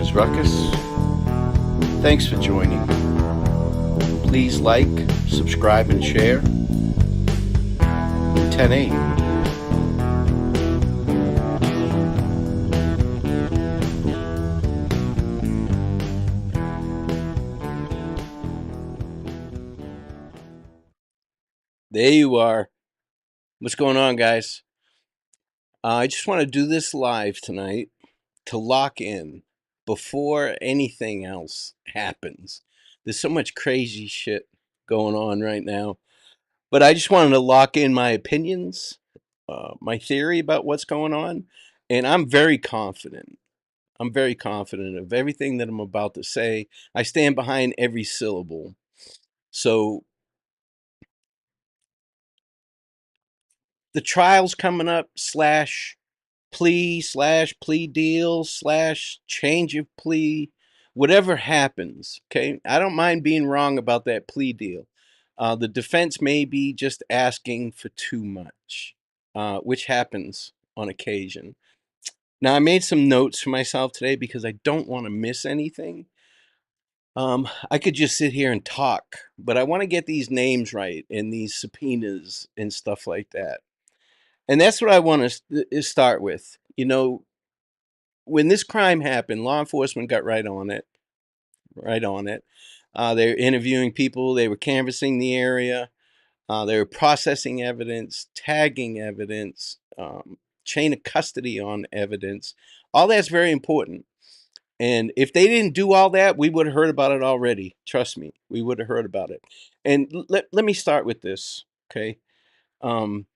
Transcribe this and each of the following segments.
is Ruckus. Thanks for joining. Please like, subscribe, and share. 10-8. There you are. What's going on, guys? I just want to do this live tonight to lock in before anything else happens. There's so much crazy shit going on right now. But I just wanted to lock in my opinions, my theory about what's going on. And I'm very confident. I'm very confident of everything that I'm about to say. I stand behind every syllable. So the trial's coming up / plea / plea deal / change of plea, whatever happens. Okay. I don't mind being wrong about that plea deal. The defense may be just asking for too much, which happens on occasion. Now, I made some notes for myself today because I don't want to miss anything. I could just sit here and talk, but I want to get these names right and these subpoenas and stuff like that. And that's what I want to start with. You know, when this crime happened, law enforcement got right on it. Right on it. They were interviewing people. They were canvassing the area. They were processing evidence, tagging evidence, chain of custody on evidence. All that's very important. And if they didn't do all that, we would have heard about it already. Trust me, we would have heard about it. And let me start with this, okay? Um,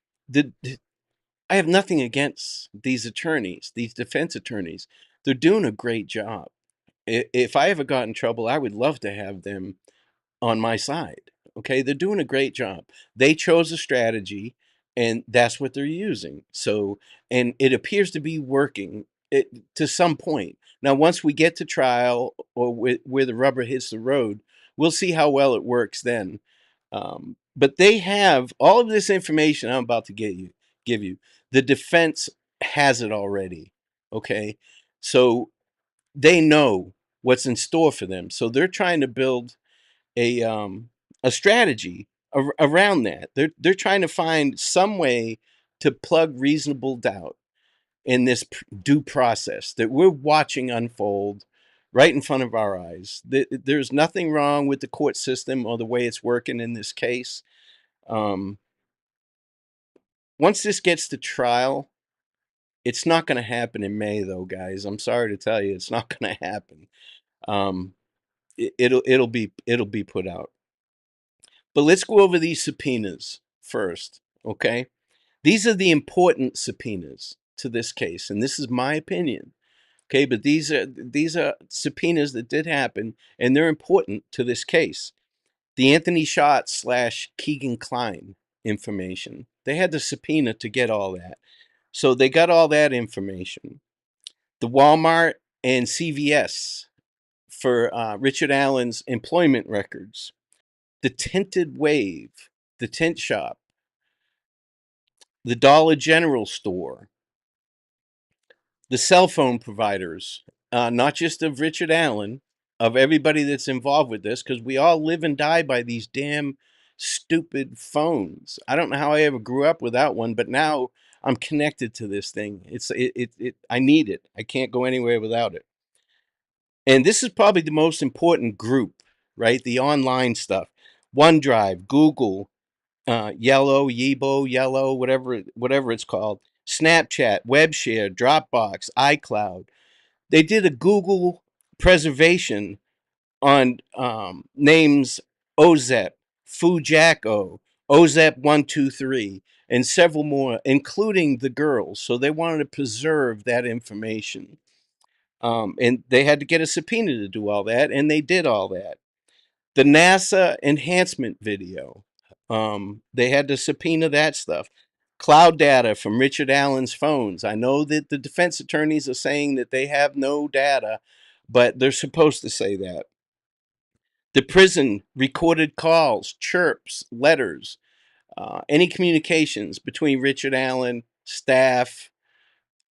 I have nothing against these attorneys, these defense attorneys. They're doing a great job. If I ever got in trouble, I would love to have them on my side. Okay, they're doing a great job. They chose a strategy, and that's what they're using. So, and it appears to be working to some point. Now, once we get to trial or where the rubber hits the road, we'll see how well it works then. But they have all of this information I'm about to give you. The defense has it already. Okay, so they know what's in store for them. So they're trying to build a strategy around that. They're trying to find some way to plug reasonable doubt in this due process that we're watching unfold right in front of our eyes. There's nothing wrong with the court system or the way it's working in this case. Once this gets to trial, it's not going to happen in May, though, guys. I'm sorry to tell you, it's not going to happen. It'll be put out. But let's go over these subpoenas first, okay? These are the important subpoenas to this case, and this is my opinion, okay? But these are subpoenas that did happen, and they're important to this case. The Anthony Schott / Keegan Klein information. They had the subpoena to get all that. So they got all that information. The Walmart and CVS for Richard Allen's employment records. The Tinted Wave, the tint shop, the Dollar General store, the cell phone providers, not just of Richard Allen, of everybody that's involved with this, because we all live and die by these damn stupid phones. I don't know how I ever grew up without one, but now I'm connected to this thing. I need it. I can't go anywhere without it. And this is probably the most important group, right? The online stuff. OneDrive, Google, Yellow, Yibo, Yellow, whatever it's called, Snapchat, WebShare, Dropbox, iCloud. They did a Google preservation on names Ozep, Fujako, Ozep123, and several more, including the girls. So they wanted to preserve that information. And they had to get a subpoena to do all that, and they did all that. The NASA enhancement video. They had to subpoena that stuff. Cloud data from Richard Allen's phones. I know that the defense attorneys are saying that they have no data, but they're supposed to say that. The prison recorded calls, chirps, letters, any communications between Richard Allen, staff,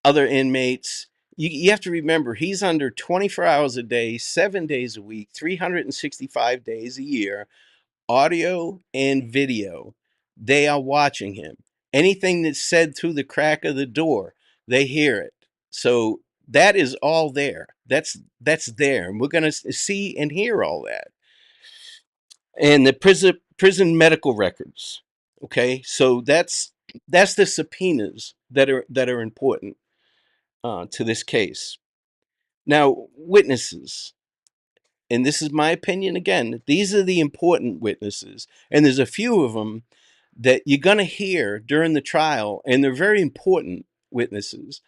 other inmates, You have to remember, he's under 24 hours a day, 7 days a week, 365 days a year, audio and video. They are watching him. Anything that's said through the crack of the door, they hear it. So that is all there. That's there, and we're going to see and hear all that. And the prison medical records. Okay, so that's the subpoenas that are important to this case. Now, witnesses, and this is my opinion again, these are the important witnesses, and there's a few of them that you're going to hear during the trial, and they're very important witnesses.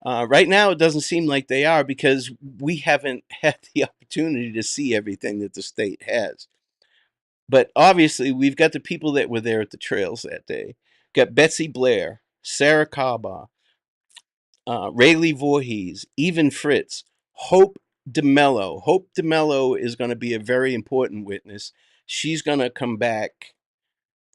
Right now, it doesn't seem like they are because we haven't had the opportunity to see everything that the state has. But obviously, we've got the people that were there at the trails that day. Got Betsy Blair, Sarah Kaba, Rayleigh Voorhees, even Fritz, Hope DeMello. Hope DeMello is going to be a very important witness. She's going to come back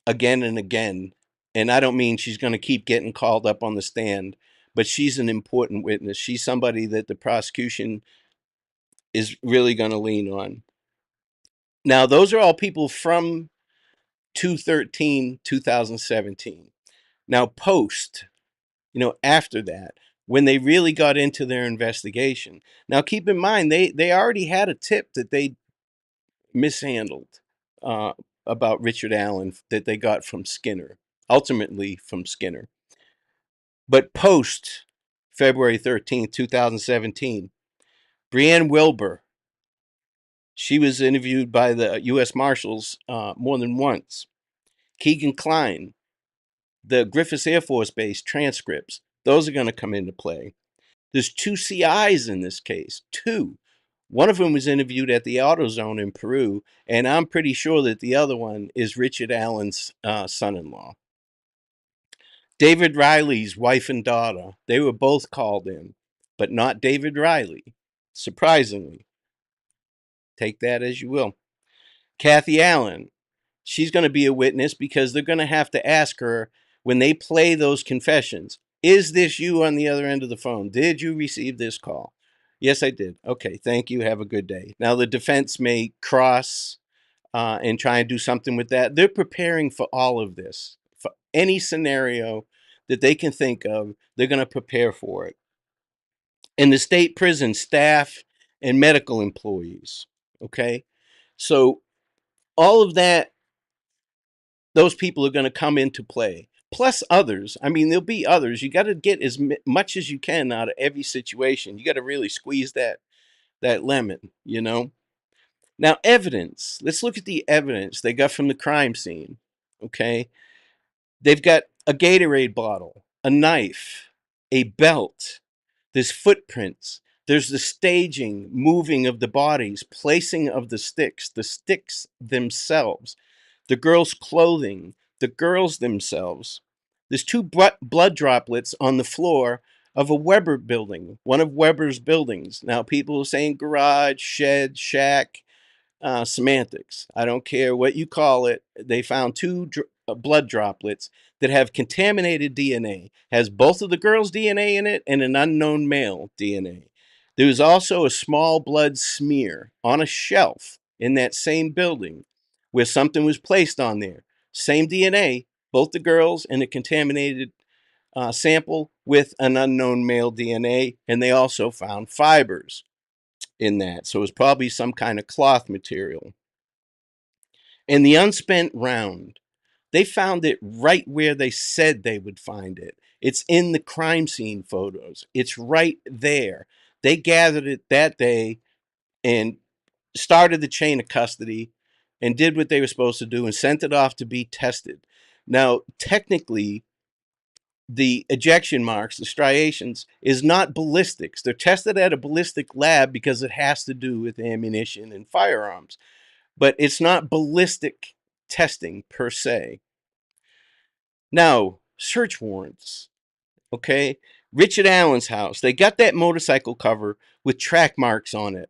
again and again. And I don't mean she's going to keep getting called up on the stand, but she's an important witness. She's somebody that the prosecution is really going to lean on. Now, those are all people from 2017. Now, after that, when they really got into their investigation. Now, keep in mind, they already had a tip that they mishandled uh, about Richard Allen that they got from Skinner, ultimately from Skinner. But post February 13th, 2017, Brianne Wilbur, she was interviewed by the U.S. Marshals more than once. Keegan Klein, the Griffiths Air Force Base transcripts, those are going to come into play. There's two CIs in this case, two. One of them was interviewed at the AutoZone in Peru, and I'm pretty sure that the other one is Richard Allen's son-in-law. David Riley's wife and daughter, they were both called in, but not David Riley, surprisingly. Take that as you will. Kathy Allen, she's going to be a witness because they're going to have to ask her when they play those confessions, is this you on the other end of the phone? Did you receive this call? Yes, I did. Okay, thank you. Have a good day. Now, the defense may cross and try and do something with that. They're preparing for all of this. For any scenario that they can think of, they're going to prepare for it. And the state prison staff and medical employees, okay? So all of that, those people are going to come into play. Plus others. I mean, there'll be others. You got to get as much as you can out of every situation. You got to really squeeze that lemon. Now, evidence. Let's look at the evidence they got from the crime scene. Okay? They've got a Gatorade bottle, a knife, a belt. There's footprints. There's the staging, moving of the bodies, placing of the sticks themselves, the girls' clothing, the girls themselves. There's two blood droplets on the floor of a Weber building, one of Weber's buildings. Now, people are saying garage, shed, shack, semantics. I don't care what you call it. They found two blood droplets that have contaminated DNA. Has both of the girls' DNA in it and an unknown male DNA. There was also a small blood smear on a shelf in that same building where something was placed on there. Same DNA, both the girls and a contaminated sample with an unknown male DNA, and they also found fibers in that. So it was probably some kind of cloth material. And the unspent round, they found it right where they said they would find it. It's in the crime scene photos. It's right there. They gathered it that day and started the chain of custody and did what they were supposed to do and sent it off to be tested. Now, technically, the ejection marks, the striations, is not ballistics. They're tested at a ballistic lab because it has to do with ammunition and firearms. But it's not ballistic testing per se. Now, search warrants. Okay. Richard Allen's house. They got that motorcycle cover with track marks on it.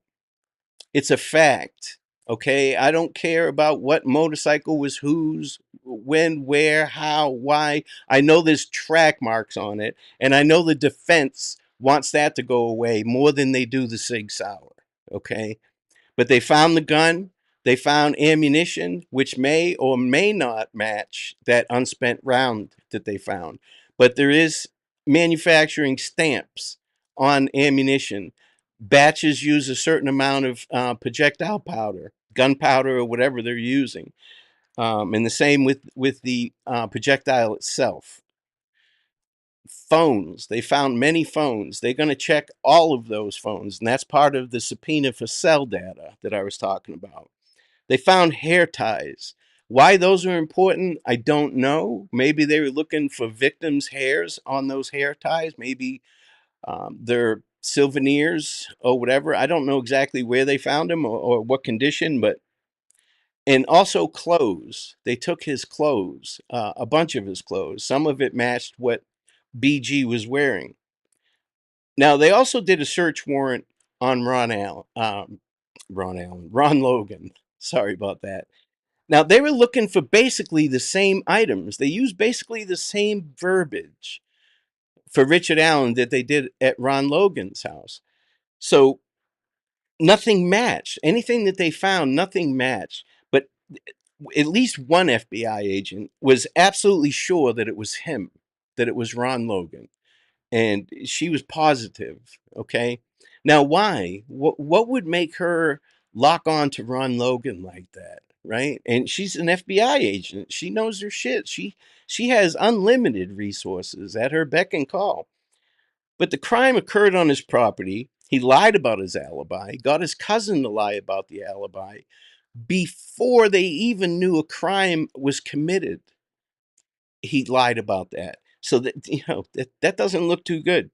It's a fact. Okay. I don't care about what motorcycle was whose, when, where, how, why. I know there's track marks on it. And I know the defense wants that to go away more than they do the Sig Sauer. Okay, but they found the gun. They found ammunition, which may or may not match that unspent round that they found. But there is manufacturing stamps on ammunition. Batches use a certain amount of projectile powder, gunpowder, or whatever they're using. And the same with the projectile itself. Phones. They found many phones. They're going to check all of those phones, and that's part of the subpoena for cell data that I was talking about. They found hair ties. Why those are important, I don't know. Maybe they were looking for victims' hairs on those hair ties. Maybe they're souvenirs or whatever. I don't know exactly where they found them or what condition, but and also clothes. They took his clothes, a bunch of his clothes. Some of it matched what BG was wearing. Now they also did a search warrant on Ron Logan. Sorry about that. Now they were looking for basically the same items. They used basically the same verbiage for Richard Allen that they did at Ron Logan's house. So nothing matched. Anything that they found, nothing matched. But at least one FBI agent was absolutely sure that it was him, that it was Ron Logan. And she was positive. Okay. Now, why? What would make her lock on to Ron Logan like that? Right. And she's an FBI agent. She knows her shit. She has unlimited resources at her beck and call. But the crime occurred on his property. He lied about his alibi, got his cousin to lie about the alibi before they even knew a crime was committed. He lied about that. So that, that doesn't look too good.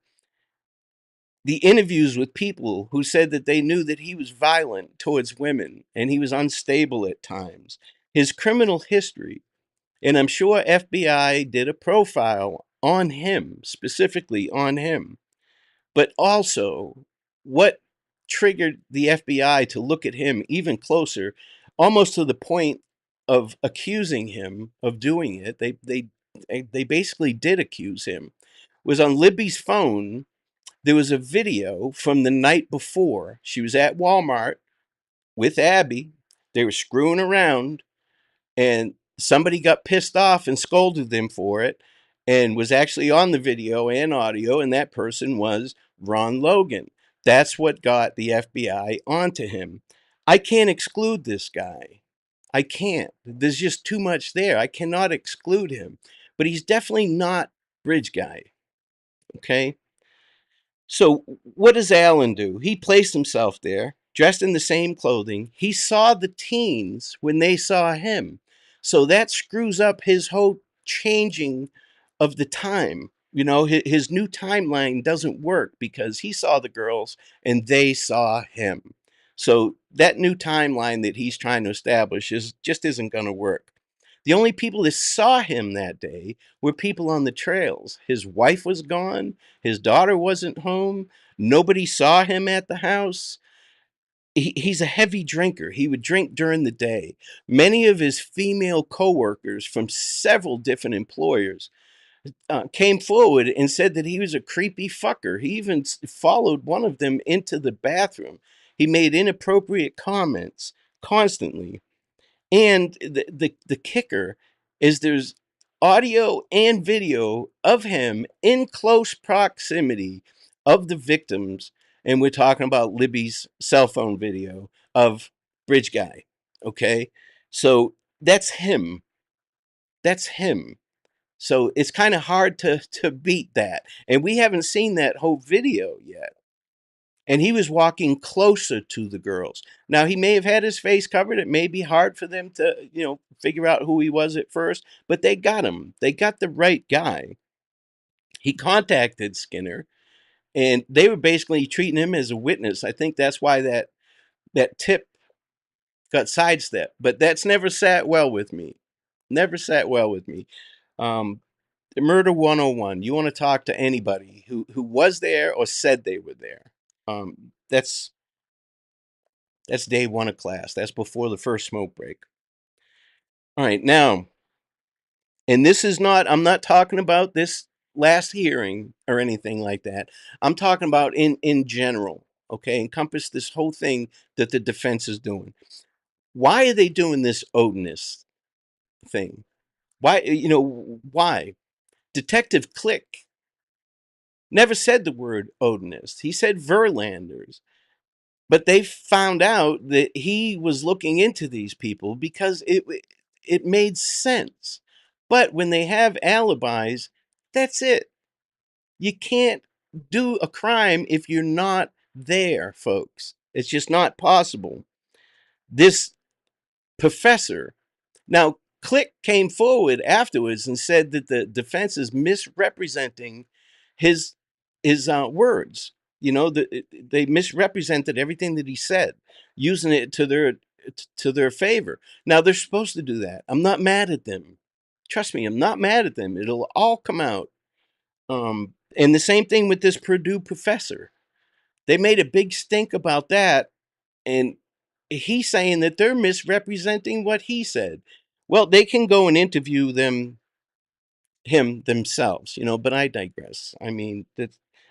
The interviews with people who said that they knew that he was violent towards women and he was unstable at times. His criminal history, and I'm sure FBI did a profile on him, specifically on him, but also what triggered the FBI to look at him even closer, almost to the point of accusing him of doing it. They basically did accuse him. Was on Libby's phone. There was a video from the night before. She was at Walmart with Abby. They were screwing around, and somebody got pissed off and scolded them for it and was actually on the video and audio, and that person was Ron Logan. That's what got the FBI onto him. I can't exclude this guy. I can't. There's just too much there. I cannot exclude him. But he's definitely not Bridge Guy. Okay? So, what does Alan do? He placed himself there, dressed in the same clothing. He saw the teens when they saw him. So, that screws up his whole changing of the time. His new timeline doesn't work because he saw the girls and they saw him. So, that new timeline that he's trying to establish just isn't going to work. The only people that saw him that day were people on the trails. His wife was gone. His daughter wasn't home. Nobody saw him at the house. He's a heavy drinker. He would drink during the day. Many of his female coworkers from several different employers came forward and said that he was a creepy fucker. He even followed one of them into the bathroom. He made inappropriate comments constantly. And the kicker is there's audio and video of him in close proximity of the victims. And we're talking about Libby's cell phone video of Bridge Guy. Okay. So that's him. That's him. So it's kind of hard to beat that. And we haven't seen that whole video yet. And he was walking closer to the girls. Now, he may have had his face covered. It may be hard for them to, figure out who he was at first, but they got him. They got the right guy. He contacted Skinner, and they were basically treating him as a witness. I think that's why that tip got sidestepped. But that's never sat well with me. Never sat well with me. Um, Murder 101. You want to talk to anybody who was there or said they were there. That's day one of class. That's before the first smoke break. All right, now, and this is not, I'm not talking about this last hearing or anything like that. I'm talking about in general. Okay, encompass this whole thing that the defense is doing. Why are they doing this Odinist thing? Why, why? Detective Click never said the word Odinist. He said Verlanders. But they found out that he was looking into these people because it made sense. But when they have alibis, that's it. You can't do a crime if you're not there, folks. It's just not possible. This professor, now Click came forward afterwards and said that the defense is misrepresenting his words. They misrepresented everything that he said, using it to their favor. Now they're supposed to do that. I'm not mad at them. Trust me, I'm not mad at them. It'll all come out. And the same thing with this Purdue professor. They made a big stink about that, and he's saying that they're misrepresenting what he said. Well, they can go and interview him themselves, but I digress. I mean,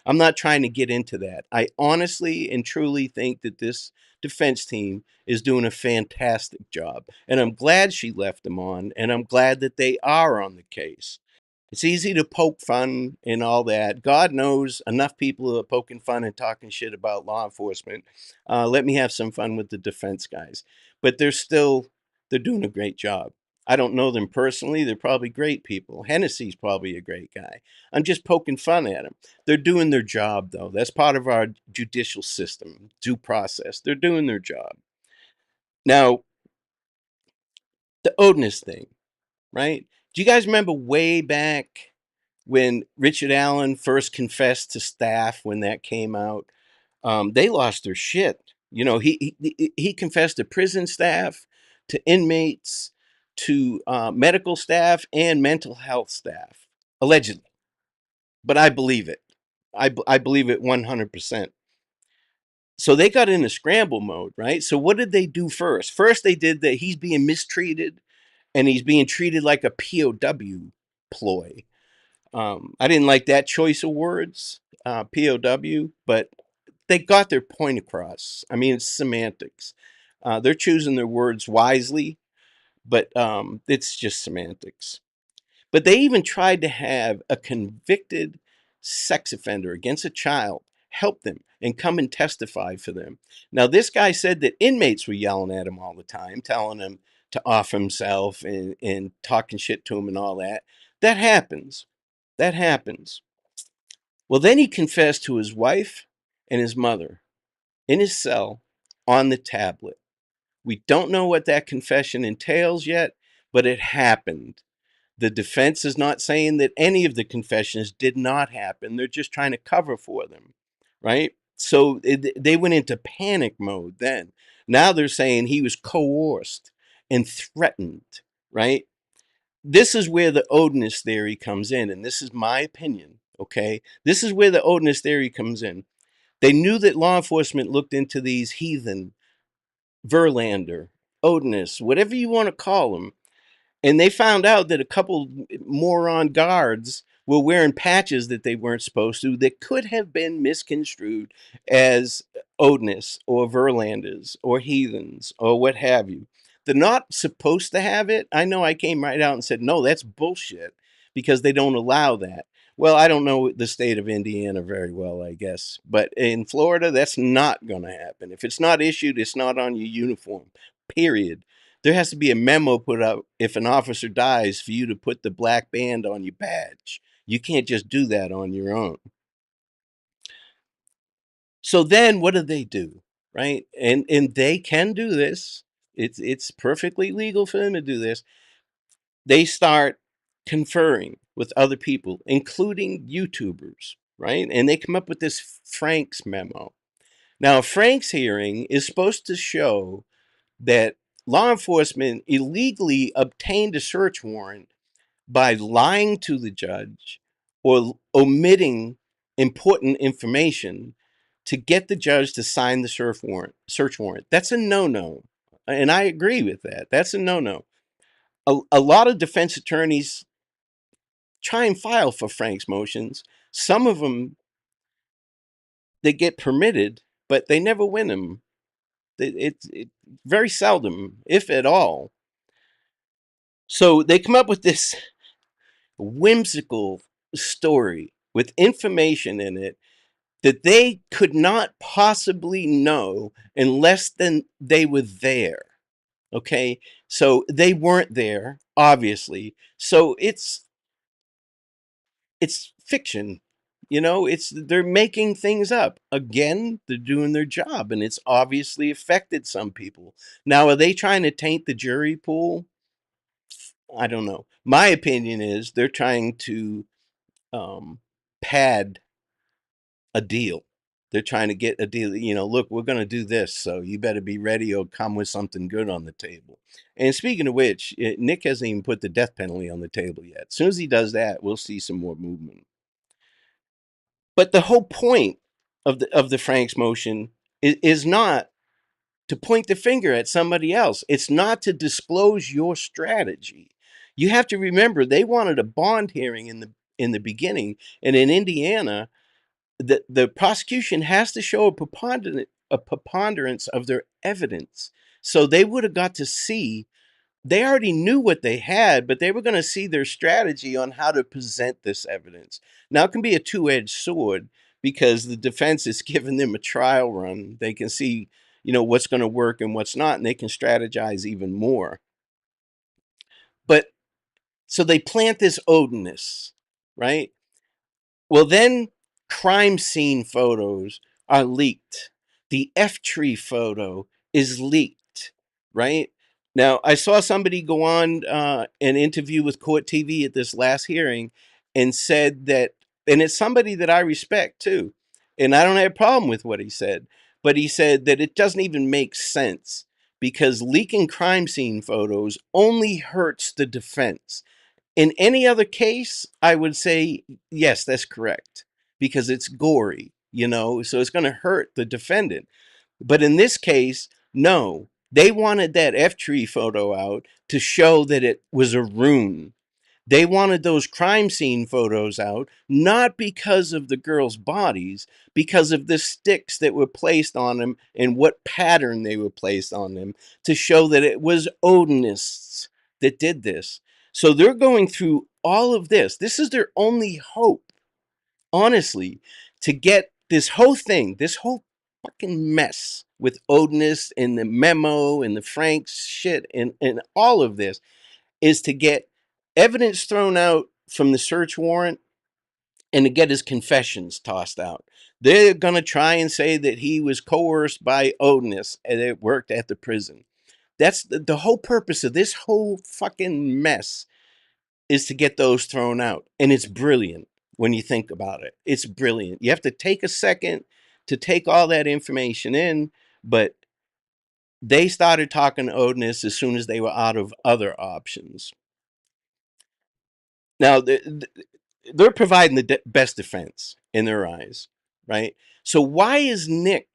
I'm not trying to get into that. I honestly and truly think that this defense team is doing a fantastic job, and I'm glad she left them on, and I'm glad that they are on the case. It's easy to poke fun and all that. God knows enough people are poking fun and talking shit about law enforcement. Let me have some fun with the defense guys. But they're doing a great job. I don't know them personally. They're probably great people. Hennessy's probably a great guy. I'm just poking fun at them. They're doing their job, though. That's part of our judicial system, due process. They're doing their job. Now, the Odinist thing, right? Do you guys remember way back when Richard Allen first confessed to staff when that came out? They lost their shit. He confessed to prison staff, to inmates, to medical staff, and mental health staff, allegedly. But I believe it. I believe it 100%. So they got into scramble mode, right? So what did they do first? First, they did that he's being mistreated and he's being treated like a POW ploy. I didn't like that choice of words, POW, but they got their point across. I mean, it's semantics. They're choosing their words wisely, but it's just semantics. But they even tried to have a convicted sex offender against a child help them and come and testify for them. Now, this guy said that inmates were yelling at him all the time, telling him to off himself and talking shit to him and all that. That happens. That happens. Well, then he confessed to his wife and his mother in his cell on the tablet. We don't know what that confession entails yet, but it happened. The defense is not saying that any of the confessions did not happen. They're just trying to cover for them, right? So they went into panic mode then. Now they're saying he was coerced and threatened, right? This is where the Odinist theory comes in, and this is my opinion, okay? This is where the Odinist theory comes in. They knew that law enforcement looked into these heathen, Verlander, Odinists, whatever you want to call them, and they found out that a couple moron guards were wearing patches that they weren't supposed to that could have been misconstrued as Odinists or Verlanders or heathens or what have you. They're not supposed to have it. I know I came right out and said, no, that's bullshit because they don't allow that. Well, I don't know the state of Indiana very well, I guess. But in Florida, that's not going to happen. If it's not issued, it's not on your uniform, period. There has to be a memo put out if an officer dies for you to put the black band on your badge. You can't just do that on your own. So then what do? Right? And they can do this. It's perfectly legal for them to do this. They start conferring with other people, including YouTubers, right? And they come up with this Frank's memo. Now, Frank's hearing is supposed to show that law enforcement illegally obtained a search warrant by lying to the judge or omitting important information to get the judge to sign the search warrant. That's a no-no. And I agree with that. That's a no-no. A lot of defense attorneys try and file for Frank's motions. Some of them, they get permitted, but they never win them. It very seldom, if at all. So they come up with this whimsical story with information in it that they could not possibly know unless then they were there. Okay, so they weren't there, obviously. So it's fiction. It's they're making things up. Again, they're doing their job, and it's obviously affected some people. Now, are they trying to taint the jury pool? I don't know. My opinion is they're trying to pad a deal. They're trying to get a deal. Look, we're going to do this, so you better be ready or come with something good on the table. And speaking of which, Nick hasn't even put the death penalty on the table yet. As soon as he does that, we'll see some more movement. But the whole point of the Franks motion is not to point the finger at somebody else. It's not to disclose your strategy. You have to remember they wanted a bond hearing in the beginning, and in Indiana, the prosecution has to show a preponderance of their evidence. So they would have got to see. They already knew what they had, but they were going to see their strategy on how to present this evidence. Now, it can be a two-edged sword because the defense is giving them a trial run. They can see, what's going to work and what's not, and they can strategize even more. But so they plant this Odinist, right? Well, then crime scene photos are leaked. The F tree photo is leaked, right? Now, I saw somebody go on an interview with Court TV at this last hearing and said that, and it's somebody that I respect too, and I don't have a problem with what he said, but he said that it doesn't even make sense because leaking crime scene photos only hurts the defense. In any other case, I would say, yes, that's correct because it's gory, so it's going to hurt the defendant. But in this case, no, they wanted that F tree photo out to show that it was a rune. They wanted those crime scene photos out, not because of the girls' bodies, because of the sticks that were placed on them and what pattern they were placed on them to show that it was Odinists that did this. So they're going through all of this. This is their only hope, honestly, to get this whole thing, this whole fucking mess with Odinist and the memo and the Franks shit and all of this is to get evidence thrown out from the search warrant and to get his confessions tossed out. They're going to try and say that he was coerced by Odinist and it worked at the prison. That's the whole purpose of this whole fucking mess is to get those thrown out. And it's brilliant when you think about it. It's brilliant. You have to take a second to take all that information in, but they started talking to Odinist as soon as they were out of other options. Now, they're providing the best defense in their eyes, right? So why is Nick,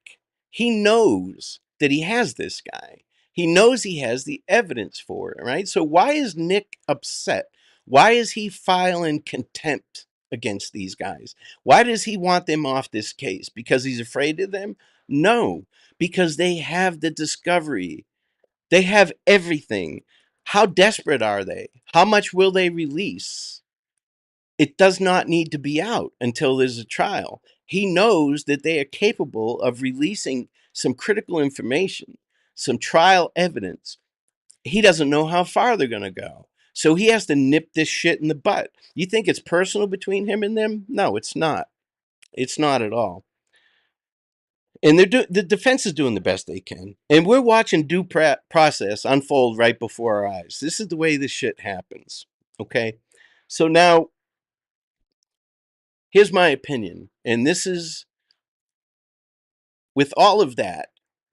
he knows that he has this guy. He knows he has the evidence for it, right? So why is Nick upset? Why is he filing contempt against these guys? Why does he want them off this case? Because he's afraid of them? No, because they have the discovery. They have everything. How desperate are they? How much will they release? It does not need to be out until there's a trial. He knows that they are capable of releasing some critical information, some trial evidence. He doesn't know how far they're going to go. So he has to nip this shit in the butt. You think it's personal between him and them? No, it's not. It's not at all. And the defense is doing the best they can. And we're watching due process unfold right before our eyes. This is the way this shit happens. Okay? So now, here's my opinion. And this is with all of that,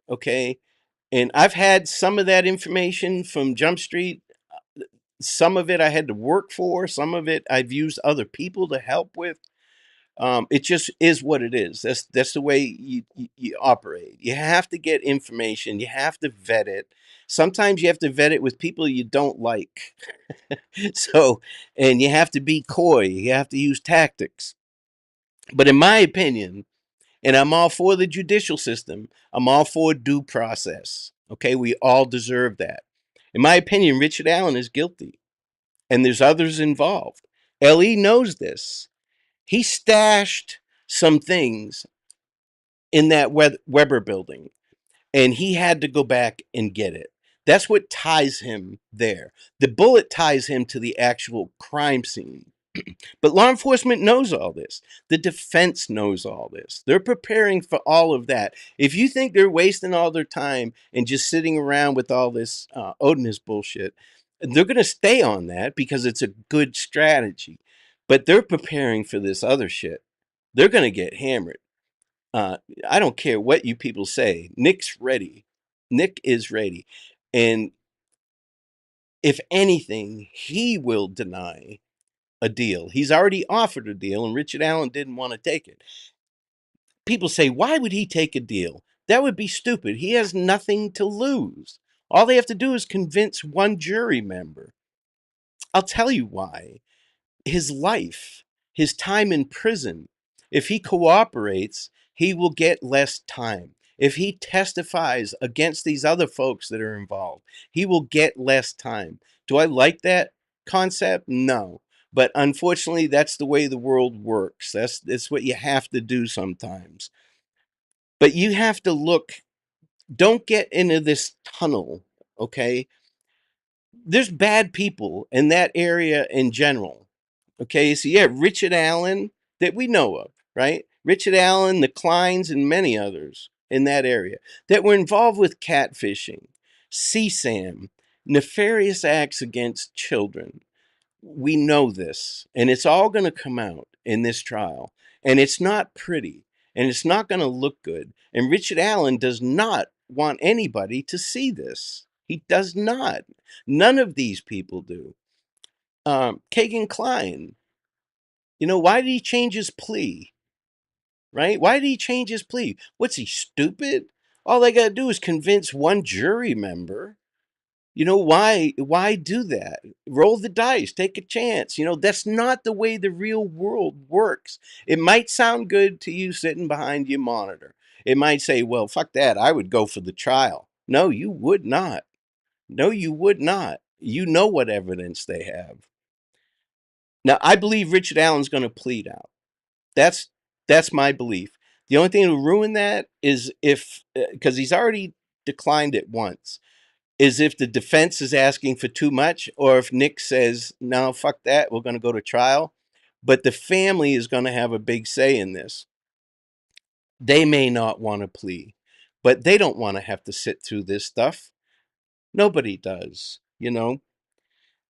okay? And I've had some of that information from Jump Street. Some of it I had to work for. Some of it I've used other people to help with. It just is what it is. That's the way you operate. You have to get information. You have to vet it. Sometimes you have to vet it with people you don't like. So, and you have to be coy. You have to use tactics. But in my opinion, and I'm all for the judicial system, I'm all for due process. Okay, we all deserve that. In my opinion, Richard Allen is guilty, and there's others involved. LE knows this. He stashed some things in that Weber building, and he had to go back and get it. That's what ties him there. The bullet ties him to the actual crime scene. But law enforcement knows all this. The defense knows all this. They're preparing for all of that. If you think they're wasting all their time and just sitting around with all this Odinist bullshit, they're going to stay on that because it's a good strategy. But they're preparing for this other shit. They're going to get hammered. Uh, I don't care what you people say. Nick's ready. Nick is ready. And if anything, he will deny a deal. He's already offered a deal, and Richard Allen didn't want to take it. People say, why would he take a deal? That would be stupid. He has nothing to lose. All they have to do is convince one jury member. I'll tell you why. His life, his time in prison, if he cooperates, he will get less time. If he testifies against these other folks that are involved, he will get less time. Do I like that concept? No. But unfortunately, that's the way the world works. That's what you have to do sometimes. But you have to look, don't get into this tunnel, okay? There's bad people in that area in general. Okay, so you have Richard Allen that we know of, right? Richard Allen, the Kleins, and many others in that area that were involved with catfishing, CSAM, nefarious acts against children. We know this, and it's all going to come out in this trial, and it's not pretty, and it's not going to look good. And Richard Allen does not want anybody to see this. He does not. None of these people do. Kagan Klein, why did he change his plea? Right? Why did he change his plea? What's he, stupid? All they got to do is convince one jury member. Why do that? Roll the dice, take a chance. That's not the way the real world works. It might sound good to you sitting behind your monitor. It might say, well, fuck that. I would go for the trial. No, you would not. No, you would not. You know what evidence they have. Now, I believe Richard Allen's going to plead out. That's my belief. The only thing that will ruin that is if, because he's already declined it once, is if the defense is asking for too much, or if Nick says, no, fuck that, we're going to go to trial. But the family is going to have a big say in this. They may not want to plea, but they don't want to have to sit through this stuff. Nobody does.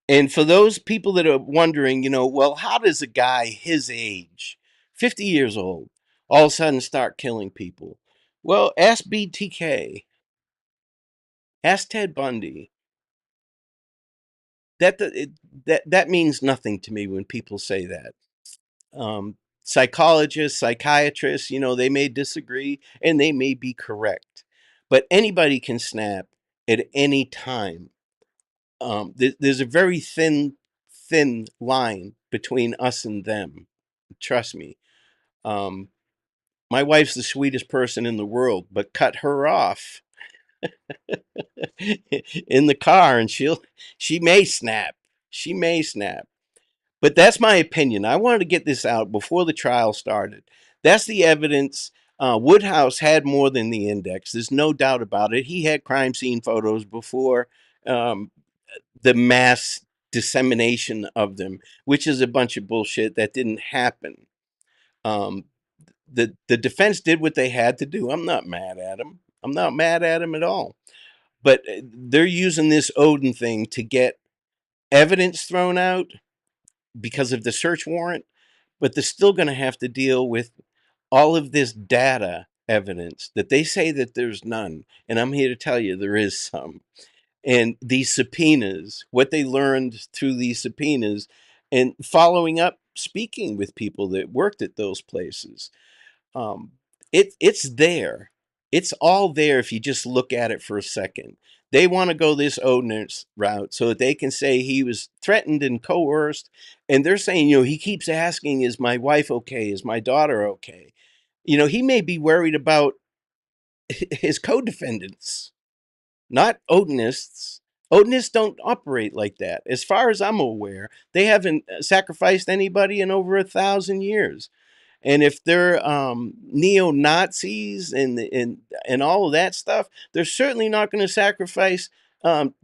And for those people that are wondering, well, how does a guy his age, 50 years old, all of a sudden start killing people? Well, ask BTK, ask Ted Bundy. That means nothing to me when people say that. Psychologists, psychiatrists, they may disagree and they may be correct, but anybody can snap at any time. There's a very thin line between us and them. Trust me. Um, my wife's the sweetest person in the world, but cut her off in the car, and she may snap. She may snap. But that's my opinion. I wanted to get this out before the trial started. That's the evidence. Woodhouse had more than the index. There's no doubt about it. He had crime scene photos before um, the mass dissemination of them, which is a bunch of bullshit that didn't happen. Um, the defense did what they had to do. I'm not mad at them. I'm not mad at them at all. But they're using this Odin thing to get evidence thrown out because of the search warrant, but they're still going to have to deal with all of this data evidence that they say that there's none. And I'm here to tell you there is some. And these subpoenas, what they learned through these subpoenas, and following up speaking with people that worked at those places. Um, it's there. It's all there if you just look at it for a second. They want to go this Odinist route so that they can say he was threatened and coerced. And they're saying, he keeps asking, is my wife okay? Is my daughter okay? He may be worried about his co-defendants, not Odinists. Odinists don't operate like that. As far as I'm aware, they haven't sacrificed anybody in over 1,000 years. And if they're neo Nazis and all of that stuff, they're certainly not going to sacrifice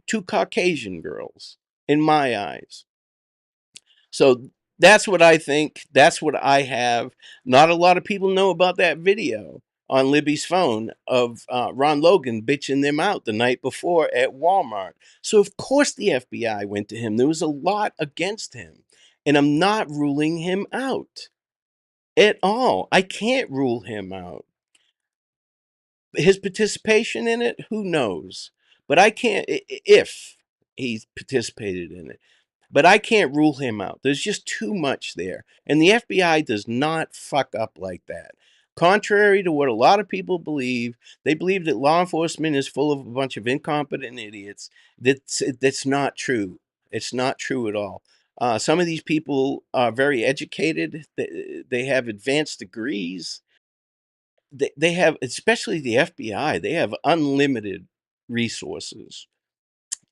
two Caucasian girls, in my eyes. So that's what I think. That's what I have. Not a lot of people know about that video on Libby's phone of Ron Logan bitching them out the night before at Walmart. So of course the FBI went to him. There was a lot against him, and I'm not ruling him out at all. I can't rule him out. His participation in it, who knows? But I can't, if he participated in it. But I can't rule him out. There's just too much there. And the FBI does not fuck up like that. Contrary to what a lot of people believe, they believe that law enforcement is full of a bunch of incompetent idiots. That's not true. It's not true at all. Some of these people are very educated. They have advanced degrees. They have, especially the FBI, they have unlimited resources.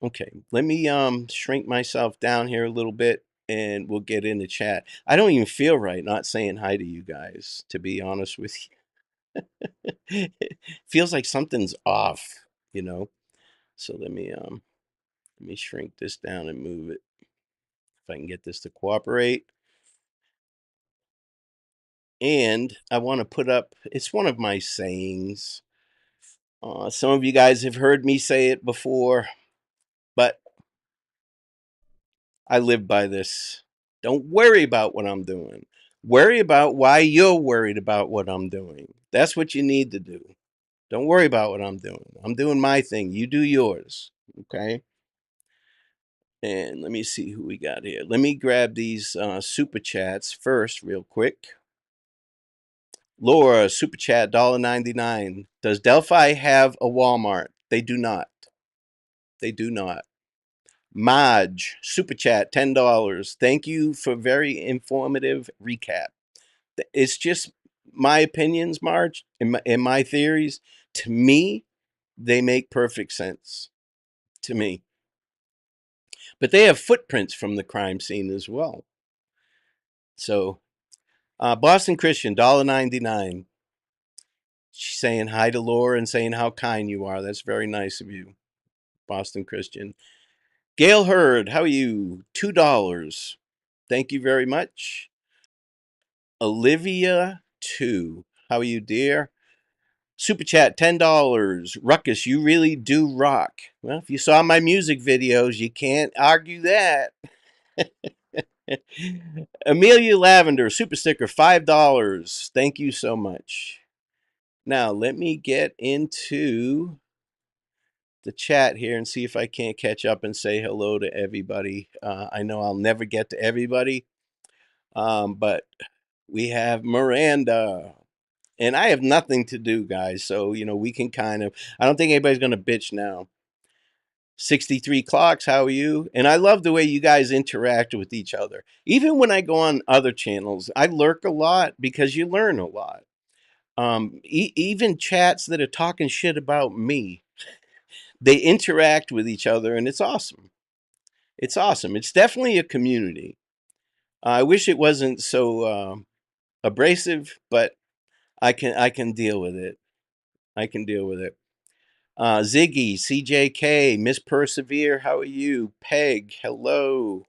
Okay, let me shrink myself down here a little bit and we'll get into chat. I don't even feel right not saying hi to you guys, to be honest with you. It feels like something's off, you know. So let me shrink this down and move it. If I can get this to cooperate. And I want to put up, it's one of my sayings. Some of you guys have heard me say it before, but I live by this. Don't worry about what I'm doing. Worry about why you're worried about what I'm doing. That's what you need to do. Don't worry about what I'm doing. I'm doing my thing. You do yours. Okay? And let me see who we got here. Let me grab these super chats first, real quick. Laura, super chat, $1.99. Does Delphi have a Walmart? They do not. They do not. Maj, super chat, $10. Thank you for very informative recap. It's just my opinions, Marge, and my theories. To me, they make perfect sense. To me. But they have footprints from the crime scene as well. So, Boston Christian, $1.99. She's saying hi to Laura and saying how kind you are. That's very nice of you, Boston Christian. Gail Hurd, how are you? $2. Thank you very much. Olivia 2, how are you, dear? Super chat, $10. Ruckus, you really do rock. Well, if you saw my music videos, you can't argue that. Amelia Lavender, super sticker, $5. Thank you so much. Now, let me get into the chat here and see if I can't catch up and say hello to everybody. I know I'll never get to everybody, but we have Miranda. And I have nothing to do, guys. So, we can kind of, I don't think anybody's going to bitch now. 63 Clocks, how are you? And I love the way you guys interact with each other. Even when I go on other channels, I lurk a lot because you learn a lot. Even chats that are talking shit about me, they interact with each other, and it's awesome. It's awesome. It's definitely a community. I wish it wasn't so abrasive, but I can deal with it. I can deal with it. Ziggy, CJK, Miss Persevere, how are you? Peg, hello.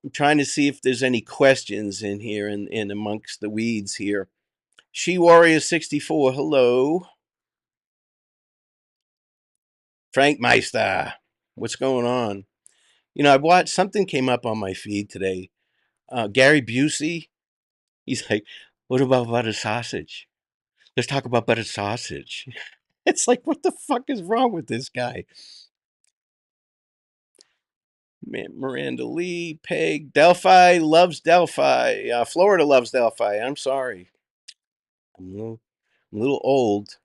I'm trying to see if there's any questions in here in amongst the weeds here. She Warrior 64, hello. Frank Meister, what's going on? I watched something came up on my feed today. Gary Busey, he's like, what about butter sausage? Let's talk about butter sausage. It's like, what the fuck is wrong with this guy? Miranda Lee, Peg, Delphi loves Delphi. Florida loves Delphi. I'm sorry. I'm a little old.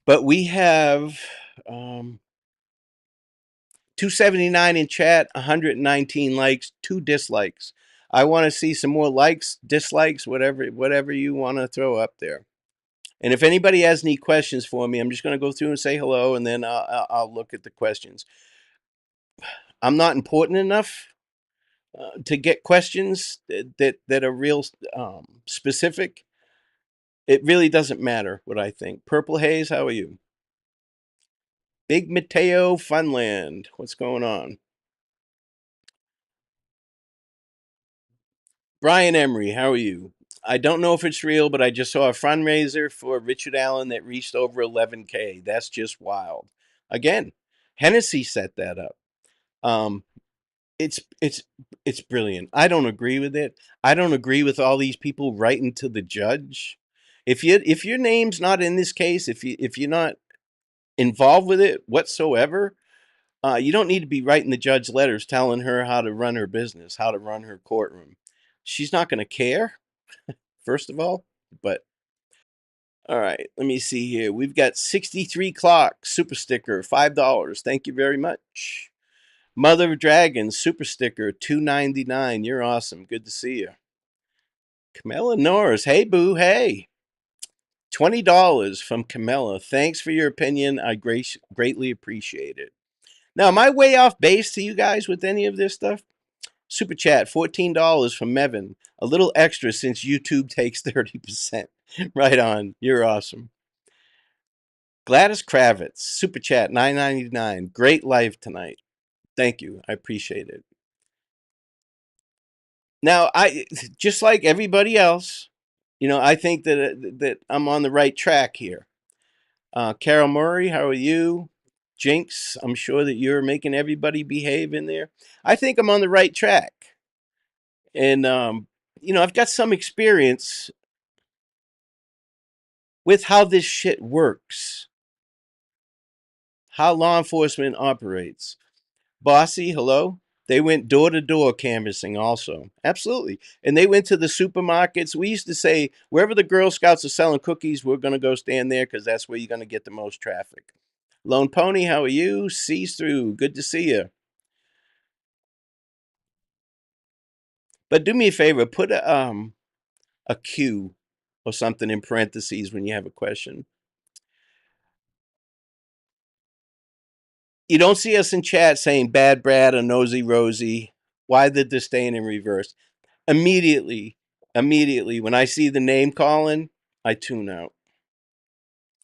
But we have 279 in chat, 119 likes, 2 dislikes. I want to see some more likes, dislikes, whatever you want to throw up there. And if anybody has any questions for me, I'm just going to go through and say hello, and then I'll look at the questions. I'm not important enough to get questions that are real specific. It really doesn't matter what I think. Purple Haze, how are you? Big Mateo Funland, what's going on? Brian Emery, how are you? I don't know if it's real, but I just saw a fundraiser for Richard Allen that reached over 11K. That's just wild. Again, Hennessy set that up. Um, it's brilliant. I don't agree with it. I don't agree with all these people writing to the judge. If your name's not in this case, if you're not involved with it whatsoever, you don't need to be writing the judge letters telling her how to run her business, how to run her courtroom. She's not going to care, first of all. But all right, let me see here. We've got 63 Clock super sticker, $5. Thank you very much. Mother of Dragons super sticker, $2.99. You're awesome. Good to see you. Camilla Norris, hey boo, hey. $20 from Camilla. Thanks for your opinion. I greatly appreciate it. Now, am I way off base to you guys with any of this stuff? Super chat, $14 from Mevin. A little extra since YouTube takes 30%. Right on. You're awesome. Gladys Kravitz, super chat, $9.99. Great live tonight. Thank you. I appreciate it. Now, I just like everybody else, I think that I'm on the right track here. Carol Murray, how are you? Jinx, I'm sure that you're making everybody behave in there. I think I'm on the right track. And, I've got some experience with how this shit works, how law enforcement operates. Bossy, hello? They went door to door canvassing also. Absolutely. And they went to the supermarkets. We used to say, wherever the Girl Scouts are selling cookies, we're going to go stand there because that's where you're going to get the most traffic. Lone Pony, how are you? Sees through. Good to see you. But do me a favor, put a Q or something in parentheses when you have a question. You don't see us in chat saying bad Brad or nosy Rosie. Why the disdain in reverse? Immediately, when I see the name calling, I tune out.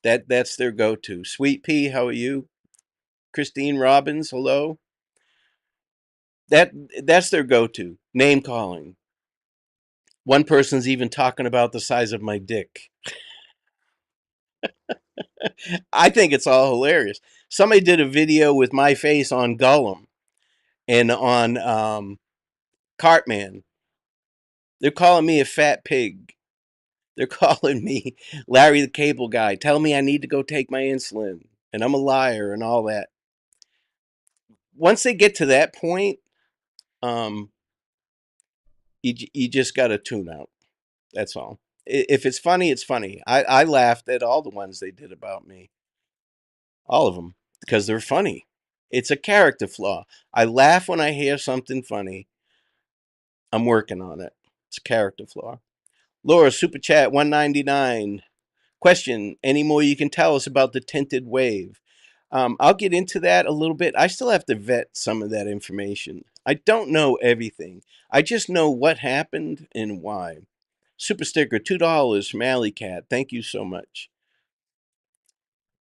That's their go-to. Sweet Pea, how are you? Christine Robbins, hello. That's their go-to. Name calling. One person's even talking about the size of my dick. I think it's all hilarious. Somebody did a video with my face on Gollum and on Cartman. They're calling me a fat pig. They're calling me Larry the Cable Guy. Tell me I need to go take my insulin. And I'm a liar and all that. Once they get to that point, um, you just got to tune out. That's all. If it's funny, it's funny. I laughed at all the ones they did about me. All of them. Because they're funny. It's a character flaw. I laugh when I hear something funny. I'm working on it. It's a character flaw. Laura, Super Chat 199. Question, any more you can tell us about the tinted wave? I'll get into that a little bit. I still have to vet some of that information. I don't know everything. I just know what happened and why. Super sticker, $2 from Alley Cat. Thank you so much.